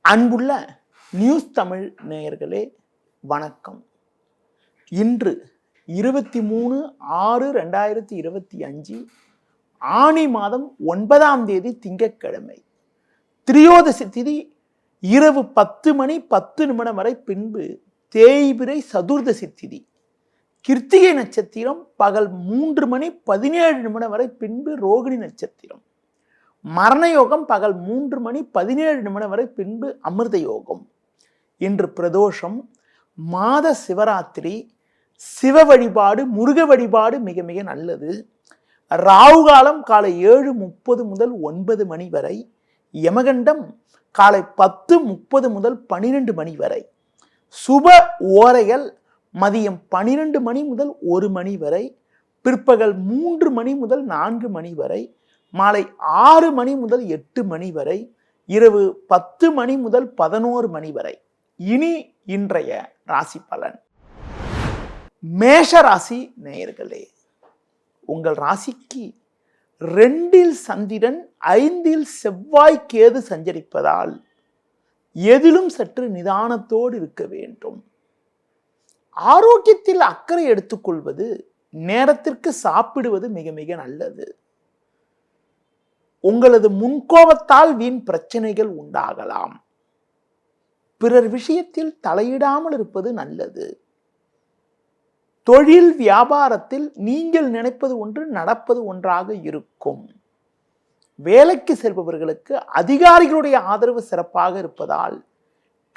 அன்புள்ள நியூஸ் தமிழ் நேயர்களே வணக்கம். இன்று 23/6/2025 ஆனி மாதம் 9ஆம் தேதி திங்கட்கிழமை. திரியோதசி திதி இரவு 10:10 வரை, பின்பு தேய்பிறை சதுர்தசி திதி. கிருத்திகை நட்சத்திரம் பகல் 3:17 வரை, பின்பு ரோகிணி நட்சத்திரம். மரண யோகம் பகல் 3:17 வரை, பின்பு அமிர்த யோகம். இன்று பிரதோஷம், மாத சிவராத்திரி. சிவ வழிபாடு, முருக வழிபாடு மிக மிக நல்லது. ராகு காலம் காலை 7:30 முதல் 9 மணி வரை. யமகண்டம் காலை 10:30 முதல் 12 மணி வரை. சுப ஓரைகள் மதியம் 12 மணி முதல் 1 மணி வரை, பிற்பகல் 3 மணி முதல் 4 மணி வரை, மாலை 6 மணி முதல் 8 மணி வரை, இரவு 10 மணி முதல் 11 மணி வரை. இனி இன்றைய ராசி பலன். மேஷ ராசி நேயர்களே, உங்கள் ராசிக்கு 2இல் சந்திரன், 5இல் செவ்வாய் கேது சஞ்சரிப்பதால் எதிலும் சற்று நிதானத்தோடு இருக்க வேண்டும். ஆரோக்கியத்தில் அக்கறை எடுத்துக்கொள்வது, நேரத்திற்கு சாப்பிடுவது மிக மிக நல்லது. உங்களது முன்கோபத்தால் வீண் பிரச்சனைகள் உண்டாகலாம். பிறர் விஷயத்தில் தலையிடாமல் இருப்பது நல்லது. தொழில் வியாபாரத்தில் நீங்கள் நினைப்பது ஒன்று, நடப்பது ஒன்றாக இருக்கும். வேலைக்கு செல்பவர்களுக்கு அதிகாரிகளுடைய ஆதரவு சிறப்பாக இருப்பதால்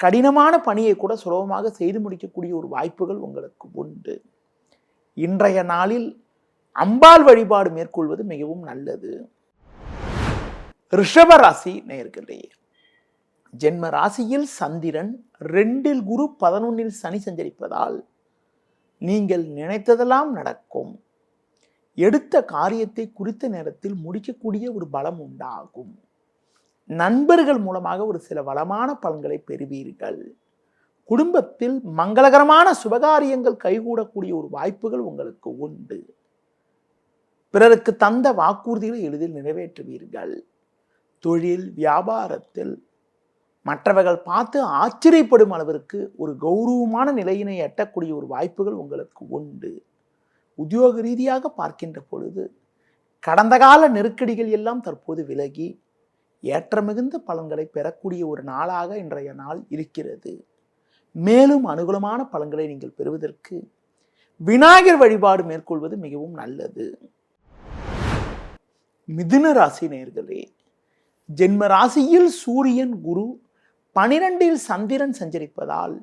கடினமான பணியை கூட சுலபமாக செய்து முடிக்கக்கூடிய ஒரு வாய்ப்புகள் உங்களுக்கு உண்டு. இன்றைய நாளில் அம்பாள் வழிபாடு மேற்கொள்வது மிகவும் நல்லது. ரிஷப ராசி நேயர்களே, ஜென்ம ராசியில் சந்திரன், 2இல் குரு, 11இல் சனி சஞ்சரிப்பதால் நீங்கள் நினைத்ததெல்லாம் நடக்கும். எடுத்த காரியத்தை குறித்த நேரத்தில் முடிக்கக்கூடிய ஒரு பலம் உண்டாகும். நண்பர்கள் மூலமாக ஒரு சில வளமான பலன்களை பெறுவீர்கள். குடும்பத்தில் மங்களகரமான சுபகாரியங்கள் கைகூடக்கூடிய ஒரு வாய்ப்புகள் உங்களுக்கு உண்டு. பிறருக்கு தந்த வாக்குறுதிகளை எளிதில் நிறைவேற்றுவீர்கள். தொழில் வியாபாரத்தில் மற்றவர்கள் பார்த்து ஆச்சரியப்படும் அளவிற்கு ஒரு கௌரவமான நிலையினை எட்டக்கூடிய ஒரு வாய்ப்புகள் உங்களுக்கு உண்டு. உத்தியோக ரீதியாக பார்க்கின்ற பொழுது கடந்த கால நெருக்கடிகள் எல்லாம் தற்போது விலகி ஏற்ற மிகுந்த பலன்களை பெறக்கூடிய ஒரு நாளாக இன்றைய நாள் இருக்கிறது. மேலும் அனுகூலமான பலன்களை நீங்கள் பெறுவதற்கு விநாயகர் வழிபாடு மேற்கொள்வது மிகவும் நல்லது. மிதுன ராசி நேயர்களே, ஜென்ம ராசியில் சூரியன், குரு, 12இல் சந்திரன் சஞ்சரிப்பதால்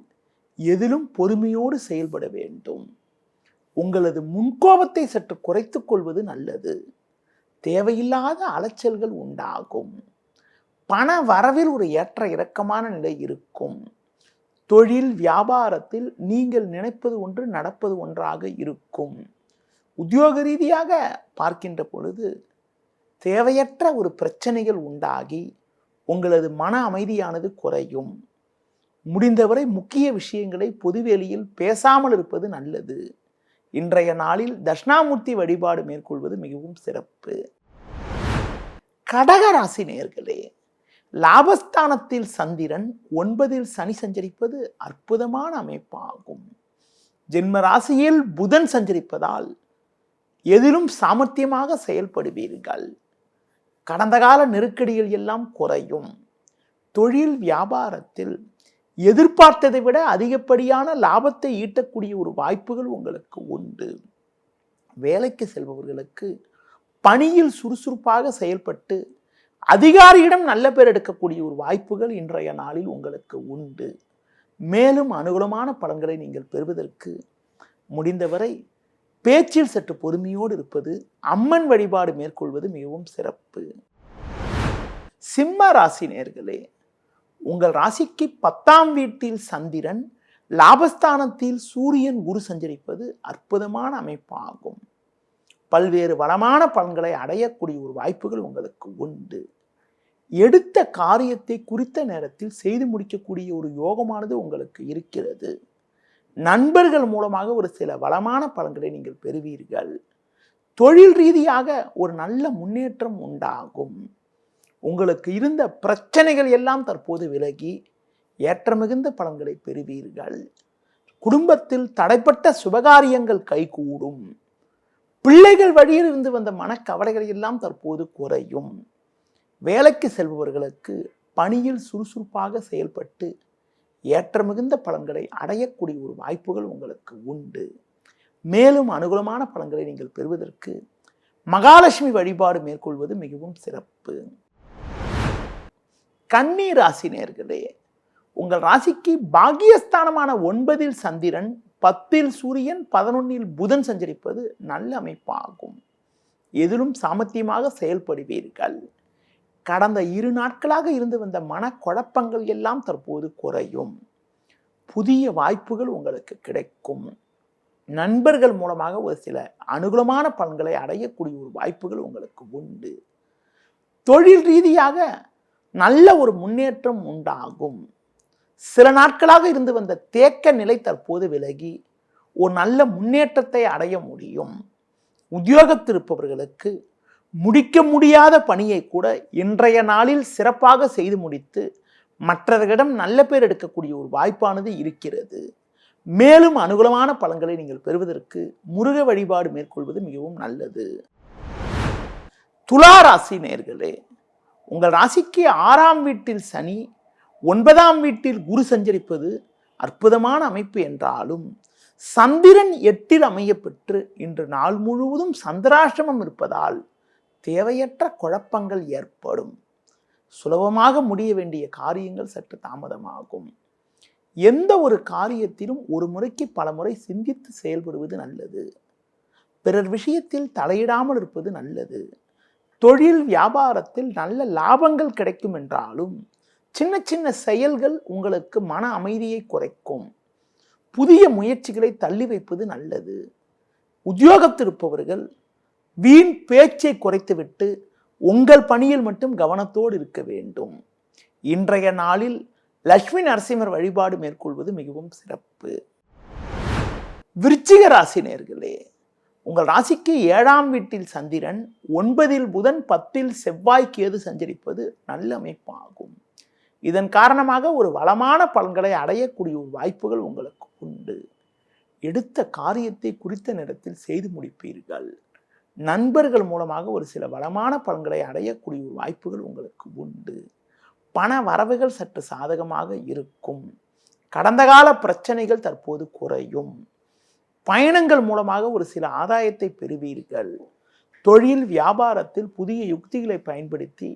எதிலும் பொறுமையோடு செயல்பட வேண்டும். உங்களது முன்கோபத்தை சற்று குறைத்துக் கொள்வது நல்லது. தேவையில்லாத அலைச்சல்கள் உண்டாகும். பண வரவில் ஒரு ஏற்ற இறக்கமான நிலை இருக்கும். தொழில் வியாபாரத்தில் நீங்கள் நினைப்பது ஒன்று, நடப்பது ஒன்றாக இருக்கும். உத்தியோக ரீதியாக பார்க்கின்ற பொழுது தேவையற்ற ஒரு பிரச்சனைகள் உண்டாகி உங்களது மன அமைதியானது குறையும். முடிந்தவரை முக்கிய விஷயங்களை பொதுவெளியில் பேசாமல் இருப்பது நல்லது. இன்றைய நாளில் தட்சிணாமூர்த்தி வழிபாடு மேற்கொள்வது மிகவும் சிறப்பு. கடகராசி நேயர்களே, லாபஸ்தானத்தில் சந்திரன், 9இல் சனி சஞ்சரிப்பது அற்புதமான அமைப்பாகும். ஜென்ம ராசியில் புதன் சஞ்சரிப்பதால் எதிலும் சாமர்த்தியமாக செயல்படுவீர்கள். கடந்த கால நெருக்கடிகள் எல்லாம் குறையும். தொழில் வியாபாரத்தில் எதிர்பார்த்ததை விட அதிகப்படியான லாபத்தை ஈட்டக்கூடிய ஒரு வாய்ப்புகள் உங்களுக்கு உண்டு. வேலைக்கு செல்பவர்களுக்கு பணியில் சுறுசுறுப்பாக செயல்பட்டு அதிகாரியிடம் நல்ல பேர் எடுக்கக்கூடிய ஒரு வாய்ப்புகள் இன்றைய நாளில் உங்களுக்கு உண்டு. மேலும் அனுகூலமான பலன்களை நீங்கள் பெறுவதற்கு முடிந்தவரை பேச்சில் சற்று பொறுமையோடு இருப்பது, அம்மன் வழிபாடு மேற்கொள்வது மிகவும் சிறப்பு. சிம்ம ராசி நேயர்களே, உங்கள் ராசிக்கு 10ஆம் வீட்டில் சந்திரன், லாபஸ்தானத்தில் சூரியன், குரு சஞ்சரிப்பது அற்புதமான அமைப்பாகும். பல்வேறு வளமான பலன்களை அடையக்கூடிய ஒரு வாய்ப்புகள் உங்களுக்கு உண்டு. எடுத்த காரியத்தை குறித்த நேரத்தில் செய்து முடிக்கக்கூடிய ஒரு யோகமானது உங்களுக்கு இருக்கிறது. நண்பர்கள் மூலமாக ஒரு சில வளமான பலன்களை நீங்கள் பெறுவீர்கள். தொழில் ரீதியாக ஒரு நல்ல முன்னேற்றம் உண்டாகும். உங்களுக்கு இருந்த பிரச்சனைகள் எல்லாம் தற்போது விலகி ஏற்ற மிகுந்த பலன்களை பெறுவீர்கள். குடும்பத்தில் தடைப்பட்ட சுபகாரியங்கள் கைகூடும். பிள்ளைகள் வழியில் இருந்து வந்த மனக்கவலைகள் எல்லாம் தற்போது குறையும். வேலைக்கு செல்பவர்களுக்கு பணியில் சுறுசுறுப்பாக செயல்பட்டு ஏற்ற மிகுந்த பலன்களை அடையக்கூடிய ஒரு வாய்ப்புகள் உங்களுக்கு உண்டு. மேலும் அனுகூலமான பலன்களை நீங்கள் பெறுவதற்கு மகாலட்சுமி வழிபாடு மேற்கொள்வது மிகவும் சிறப்பு. கன்னி ராசி நேயர்களே, உங்கள் ராசிக்கு பாக்கியஸ்தானமான 9இல் சந்திரன், 10இல் சூரியன், 11இல் புதன் சஞ்சரிப்பது நல்ல அமைப்பாகும். எதிலும் சாமர்த்தியமாக செயல்படுவீர்கள். கடந்த 2 நாட்களாக இருந்து வந்த மனக்குழப்பங்கள் எல்லாம் தற்போது குறையும். புதிய வாய்ப்புகள் உங்களுக்கு கிடைக்கும். நண்பர்கள் மூலமாக ஒரு சில அனுகூலமான பலன்களை அடையக்கூடிய ஒரு வாய்ப்புகள் உங்களுக்கு உண்டு. தொழில் ரீதியாக நல்ல ஒரு முன்னேற்றம் உண்டாகும். சில நாட்களாக இருந்து வந்த தேக்க நிலை தற்போது விலகி ஒரு நல்ல முன்னேற்றத்தை அடைய முடியும். உத்தியோகத்தில் இருப்பவர்களுக்கு முடிக்க முடியாத பணியை கூட இன்றைய நாளில் சிறப்பாக செய்து முடித்து மற்றவர்களிடம் நல்ல பேர் எடுக்கக்கூடிய ஒரு வாய்ப்பானது இருக்கிறது. மேலும் அனுகூலமான பலன்களை நீங்கள் பெறுவதற்கு முருக வழிபாடு மேற்கொள்வது மிகவும் நல்லது. துலா ராசி நேயர்களே, உங்கள் ராசிக்கு 6ஆம் வீட்டில் சனி, 9ஆம் வீட்டில் குரு சஞ்சரிப்பது அற்புதமான அமைப்பு என்றாலும் சந்திரன் 8இல் அமைய பெற்று இன்று நாள் முழுவதும் சந்திராஷ்டமம் இருப்பதால் தேவையற்ற குழப்பங்கள் ஏற்படும். சுலபமாக முடிய வேண்டிய காரியங்கள் சற்று தாமதமாகும். எந்த ஒரு காரியத்திலும் ஒரு முறைக்கு பல முறை சிந்தித்து செயல்படுவது நல்லது. பிறர் விஷயத்தில் தலையிடாமல் இருப்பது நல்லது. தொழில் வியாபாரத்தில் நல்ல லாபங்கள் கிடைக்கும் என்றாலும் சின்ன சின்ன செயல்கள் உங்களுக்கு மன அமைதியை குறைக்கும். புதிய முயற்சிகளை தள்ளி வைப்பது நல்லது. உத்தியோகத்தில் இருப்பவர்கள் வீண் பேச்சை குறைத்துவிட்டு உங்கள் பணியில் மட்டும் கவனத்தோடு இருக்க வேண்டும். இன்றைய நாளில் லட்சுமி நரசிம்மர் வழிபாடு மேற்கொள்வது மிகவும் சிறப்பு. விருச்சிக ராசி நேயர்களே, உங்கள் ராசிக்கு 7ஆம் வீட்டில் சந்திரன், 9இல் புதன், 10இல் செவ்வாய் கேது சஞ்சரிப்பது நல்ல அமைப்பாகும். இதன் காரணமாக ஒரு வளமான பலன்களை அடையக்கூடிய ஒரு வாய்ப்புகள் உங்களுக்கு உண்டு. எடுத்த காரியத்தை குறித்த நேரத்தில் செய்து முடிப்பீர்கள். நண்பர்கள் மூலமாக ஒரு சில வளமான பலன்களை அடையக்கூடிய ஒரு வாய்ப்புகள் உங்களுக்கு உண்டு. பண வரவுகள் சற்று சாதகமாக இருக்கும். கடந்த கால பிரச்சனைகள் தற்போது குறையும். பயணங்கள் மூலமாக ஒரு சில ஆதாயத்தை பெறுவீர்கள். தொழில் வியாபாரத்தில் புதிய யுக்திகளை பயன்படுத்தி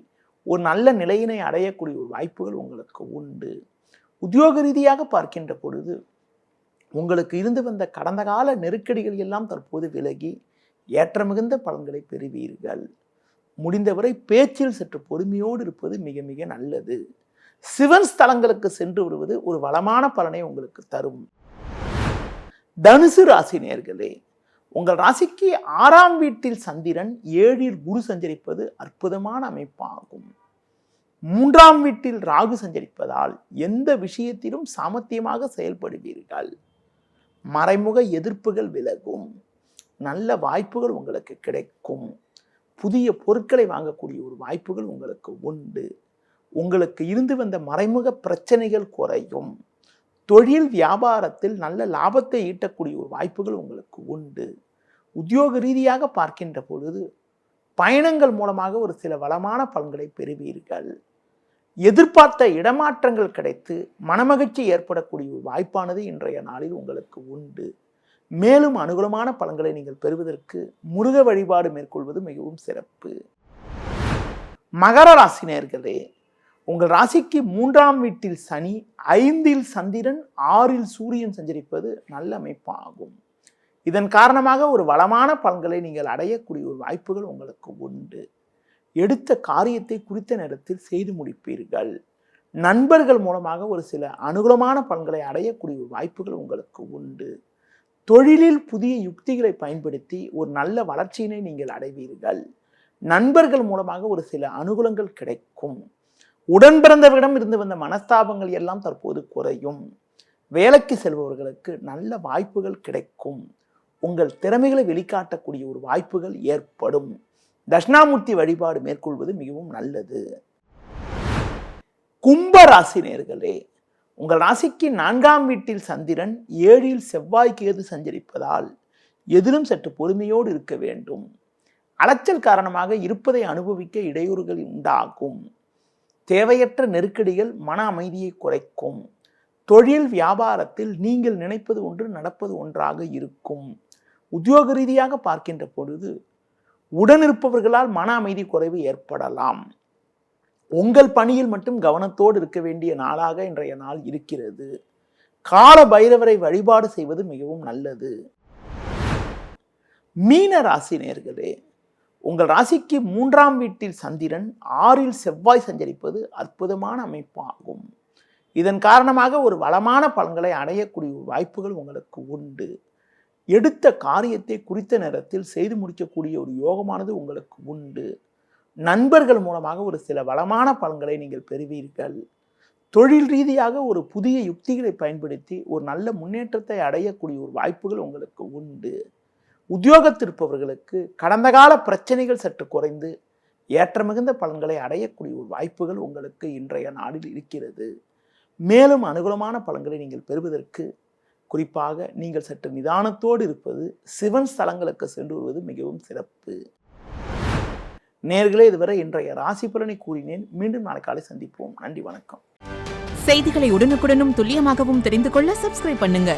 ஒரு நல்ல நிலையினை அடையக்கூடிய ஒரு வாய்ப்புகள் உங்களுக்கு உண்டு. உத்தியோக ரீதியாக பார்க்கின்ற பொழுது உங்களுக்கு இருந்து வந்த கடந்த கால நெருக்கடிகள் எல்லாம் தற்போது விலகி ஏற்ற மிகுந்த பலன்களை பெறுவீர்கள். முடிந்தவரை பேச்சில் சற்று பொறுமையோடு இருப்பது மிக மிக நல்லது. சிவன் ஸ்தலங்களுக்கு சென்று விடுவது ஒரு வளமான பலனை உங்களுக்கு தரும். தனுசு ராசி நேயர்களே, உங்கள் ராசிக்கு 6ஆம் வீட்டில் சந்திரன், 7இல் குரு சஞ்சரிப்பது அற்புதமான அமைப்பாகும். 3ஆம் வீட்டில் ராகு சஞ்சரிப்பதால் எந்த விஷயத்திலும் சாமர்த்தியமாக செயல்படுவீர்கள். மறைமுக எதிர்ப்புகள் விலகும். நல்ல வாய்ப்புகள் உங்களுக்கு கிடைக்கும். புதிய பொருட்களை வாங்கக்கூடிய ஒரு வாய்ப்புகள் உங்களுக்கு உண்டு. உங்களுக்கு இருந்து வந்த மறைமுக பிரச்சனைகள் குறையும். தொழில் வியாபாரத்தில் நல்ல லாபத்தை ஈட்டக்கூடிய ஒரு வாய்ப்புகள் உங்களுக்கு உண்டு. உத்தியோக ரீதியாக பார்க்கின்ற பொழுது பயணங்கள் மூலமாக ஒரு சில வளமான பலன்களை பெறுவீர்கள். எதிர்பார்த்த இடமாற்றங்கள் கிடைத்து மனமகிழ்ச்சி ஏற்படக்கூடிய ஒரு வாய்ப்பானது இன்றைய நாளில் உங்களுக்கு உண்டு. மேலும் அனுகூலமான பலன்களை நீங்கள் பெறுவதற்கு முருக வழிபாடு மேற்கொள்வது மிகவும் சிறப்பு. மகர ராசி நேயர்களே, உங்கள் ராசிக்கு 3ஆம் வீட்டில் சனி, 5இல் சந்திரன், 6இல் சூரியன் சஞ்சரிப்பது நல்ல அமைப்பாகும். இதன் காரணமாக ஒரு வளமான பலன்களை நீங்கள் அடையக்கூடிய ஒரு வாய்ப்புகள் உங்களுக்கு உண்டு. எடுத்த காரியத்தை குறித்த நேரத்தில் செய்து முடிப்பீர்கள். நண்பர்கள் மூலமாக ஒரு சில அனுகூலமான பலன்களை அடையக்கூடிய ஒரு வாய்ப்புகள் உங்களுக்கு உண்டு. தொழிலில் புதிய யுக்திகளை பயன்படுத்தி ஒரு நல்ல வளர்ச்சியினை நீங்கள் அடைவீர்கள். நண்பர்கள் மூலமாக ஒரு சில அனுகூலங்கள் கிடைக்கும். உடன் பிறந்தவரிடம் இருந்து வந்த மனஸ்தாபங்கள் எல்லாம் தற்போது குறையும். வேலைக்கு செல்பவர்களுக்கு நல்ல வாய்ப்புகள் கிடைக்கும். உங்கள் திறமைகளை வெளிக்காட்டக்கூடிய ஒரு வாய்ப்புகள் ஏற்படும். தட்சிணாமூர்த்தி வழிபாடு மேற்கொள்வது மிகவும் நல்லது. கும்ப ராசி நேயர்களே, உங்கள் ராசிக்கு 4ஆம் வீட்டில் சந்திரன், 7இல் செவ்வாய் கேது சஞ்சரிப்பதால் எதிலும் சற்று பொறுமையோடு இருக்க வேண்டும். அலைச்சல் காரணமாக இருப்பதை அனுபவிக்க இடையூறுகள் உண்டாகும். தேவையற்ற நெருக்கடிகள் மன அமைதியை குறைக்கும். தொழில் வியாபாரத்தில் நீங்கள் நினைப்பது ஒன்று நடப்பது ஒன்றாக இருக்கும். உத்தியோக ரீதியாக பார்க்கின்ற பொழுது உடனிருப்பவர்களால் மன அமைதி குறைவு ஏற்படலாம். உங்கள் பணியில் மட்டும் கவனத்தோடு இருக்க வேண்டிய நாளாக இன்றைய நாள் இருக்கிறது. கால பைரவரை வழிபாடு செய்வது மிகவும் நல்லது. மீன ராசி நேயர்களே, உங்கள் ராசிக்கு 3ஆம் வீட்டில் சந்திரன், 6இல் செவ்வாய் சஞ்சரிப்பது அற்புதமான அமைப்பாகும். இதன் காரணமாக ஒரு வளமான பலன்களை அடையக்கூடிய வாய்ப்புகள் உங்களுக்கு உண்டு. எடுத்த காரியத்தை குறித்த நேரத்தில் செய்து முடிக்கக்கூடிய ஒரு யோகமானது உங்களுக்கு உண்டு. நண்பர்கள் மூலமாக ஒரு சில வளமான பலன்களை நீங்கள் பெறுவீர்கள். தொழில் ரீதியாக ஒரு புதிய யுக்திகளை பயன்படுத்தி ஒரு நல்ல முன்னேற்றத்தை அடையக்கூடிய ஒரு வாய்ப்புகள் உங்களுக்கு உண்டு. உத்தியோகத்தில் இருப்பவர்களுக்கு கடந்த கால பிரச்சனைகள் சற்று குறைந்து ஏற்ற மிகுந்த பலன்களை அடையக்கூடிய ஒரு வாய்ப்புகள் உங்களுக்கு இன்றைய நாளில் இருக்கிறது. மேலும் அனுகூலமான பலன்களை நீங்கள் பெறுவதற்கு குறிப்பாக நீங்கள் சற்று நிதானத்தோடு இருப்பது, சிவன் ஸ்தலங்களுக்கு சென்று வருவது மிகவும் சிறப்பு. நேயர்களே, இதுவரை இன்றைய ராசி பலனை கூறினேன். மீண்டும் நாளை காலை சந்திப்போம். நன்றி, வணக்கம். செய்திகளை உடனுக்குடனும் துல்லியமாகவும் தெரிந்து கொள்ள சப்ஸ்கிரைப் பண்ணுங்க.